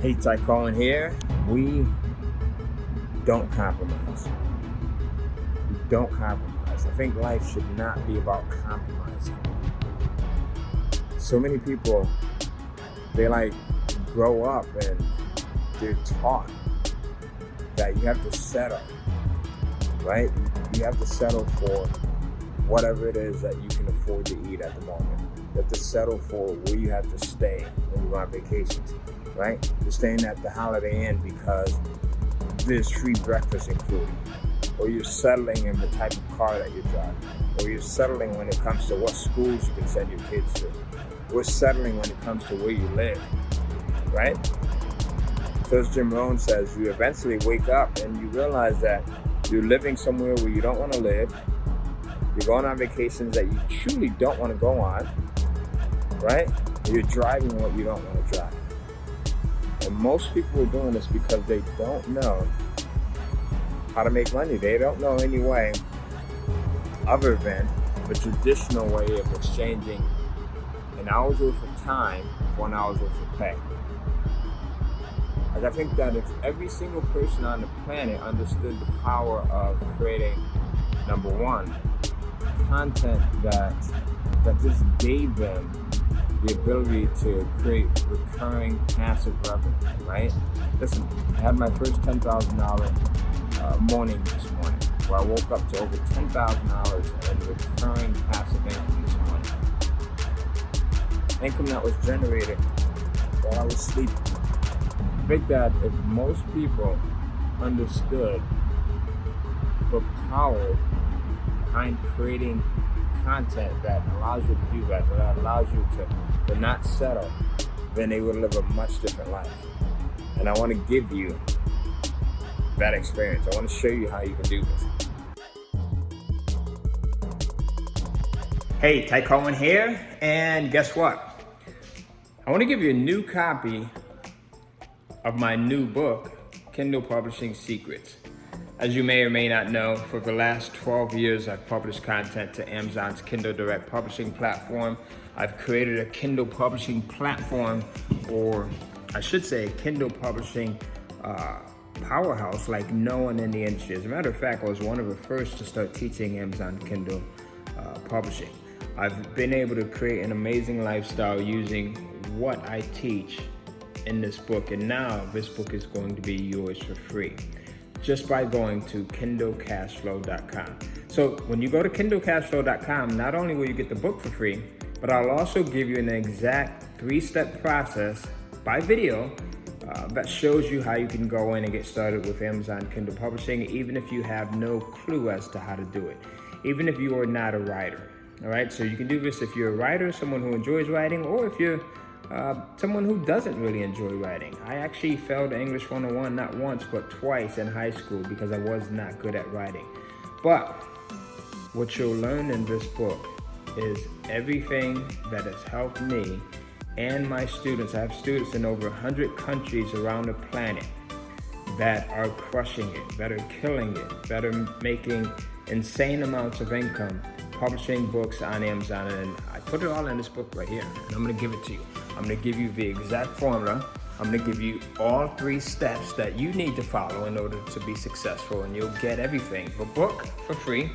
Hey, Cohen here. We don't compromise. We don't compromise. I think life should not be about compromising. So many people, they grow up and they're taught that you have to settle, right? You have to settle for whatever it is that you can afford to eat at the moment. You have to settle for where you have to stay when you go on vacations, right? You're staying at the Holiday Inn because there's free breakfast included. Or you're settling in the type of car that you're driving. Or you're settling when it comes to what schools you can send your kids to. We're settling when it comes to where you live, right? So as Jim Rohn says, you eventually wake up and you realize that you're living somewhere where you don't want to live. You're going on vacations that you truly don't want to go on, right? You're driving what you don't want to drive. And most people are doing this because they don't know how to make money. They don't know any way other than the traditional way of exchanging an hour's worth of time for an hour's worth of pay. I think that if every single person on the planet understood the power of creating, number one, content that just gave them the ability to create recurring passive revenue, right? Listen, I had my first $10,000 morning this morning, where I woke up to over $10,000 in recurring passive income this morning. Income that was generated while I was sleeping. I think that if most people understood the power behind creating content that allows you to do that allows you to not settle, then they would live a much different life. And I want to give you that experience. I want to show you how you can do this. Hey, Cohen here, and guess what? I want to give you a new copy of my new book, Kindle Publishing Secrets. As you may or may not know, for the last 12 years, I've published content to Amazon's Kindle Direct Publishing platform. I've created a Kindle Publishing platform, or I should say a Kindle Publishing powerhouse like no one in the industry. As a matter of fact, I was one of the first to start teaching Amazon Kindle Publishing. I've been able to create an amazing lifestyle using what I teach in this book, and now this book is going to be yours for free, just by going to kindlecashflow.com. So when you go to kindlecashflow.com, not only will you get the book for free, but I'll also give you an exact 3-step process by video that shows you how you can go in and get started with Amazon Kindle Publishing, even if you have no clue as to how to do it, even if you are not a writer. All right, so you can do this if you're a writer, someone who enjoys writing, or if you're someone who doesn't really enjoy writing. I actually failed English 101 not once but twice in high school because I was not good at writing. But what you'll learn in this book is everything that has helped me and my students. I have students in over 100 countries around the planet that are crushing it, that are killing it, that are making insane amounts of income publishing books on Amazon. And I put it all in this book right here, and I'm going to give it to you. I'm going to give you the exact formula. I'm going to give you all 3 steps that you need to follow in order to be successful, and you'll get everything, the book for free,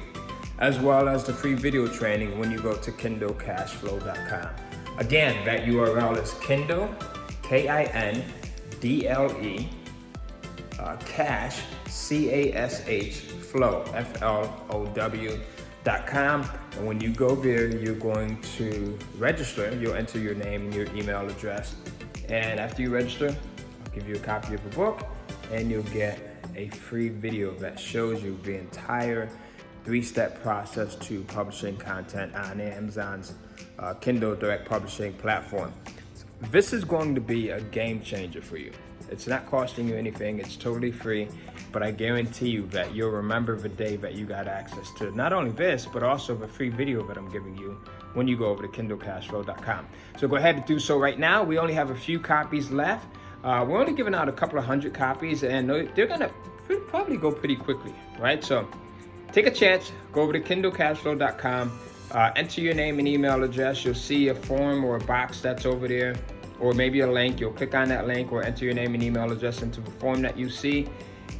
as well as the free video training when you go to kindlecashflow.com. Again, that URL is Kindle, Kindle, cash, cash, flow, flow.com. And when you go there, you're going to register. You'll enter your name and your email address. And after you register, I'll give you a copy of the book, and you'll get a free video that shows you the entire 3-step process to publishing content on Amazon's Kindle Direct Publishing platform. This is going to be a game changer for you. It's not costing you anything. It's totally free, but I guarantee you that you'll remember the day that you got access to not only this, but also the free video that I'm giving you when you go over to kindlecashflow.com. So go ahead and do so right now. We only have a few copies left. We're only giving out a couple of 100 copies, and they're gonna probably go pretty quickly, right? So take a chance, go over to kindlecashflow.com, enter your name and email address. You'll see a form or a box that's over there. or maybe a link. You'll click on that link or enter your name and email address into the form that you see,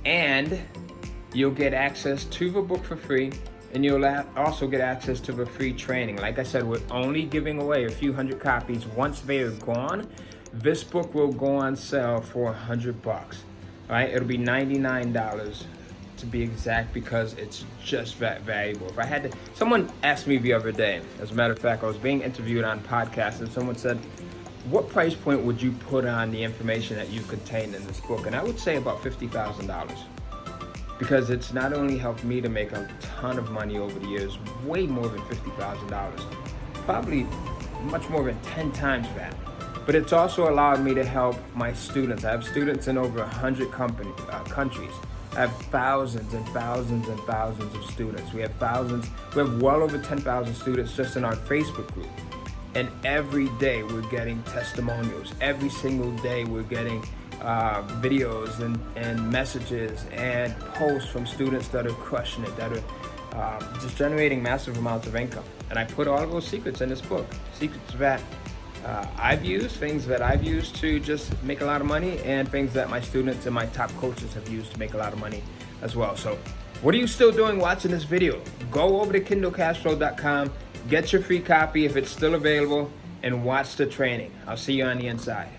and you'll get access to the book for free, and you'll also get access to the free training. Like I said, we're only giving away a few hundred copies. Once they are gone, this book will go on sale for $100. All right, it'll be $99 to be exact, because it's just that valuable. If I had to, someone asked me the other day, as a matter of fact, I was being interviewed on podcasts, and someone said, what price point would you put on the information that you contain in this book? And I would say about $50,000, because it's not only helped me to make a ton of money over the years, way more than $50,000, probably much more than 10 times that. But it's also allowed me to help my students. I have students in over 100 countries. I have thousands and thousands and thousands of students. We have well over 10,000 students just in our Facebook group. And every day we're getting testimonials. Every single day we're getting videos and messages and posts from students that are crushing it, that are just generating massive amounts of income. And I put all of those secrets in this book. Secrets that I've used, things that I've used to just make a lot of money, and things that my students and my top coaches have used to make a lot of money as well. So what are you still doing watching this video? Go over to KindleCashflow.com, get your free copy if it's still available, and watch the training. I'll see you on the inside.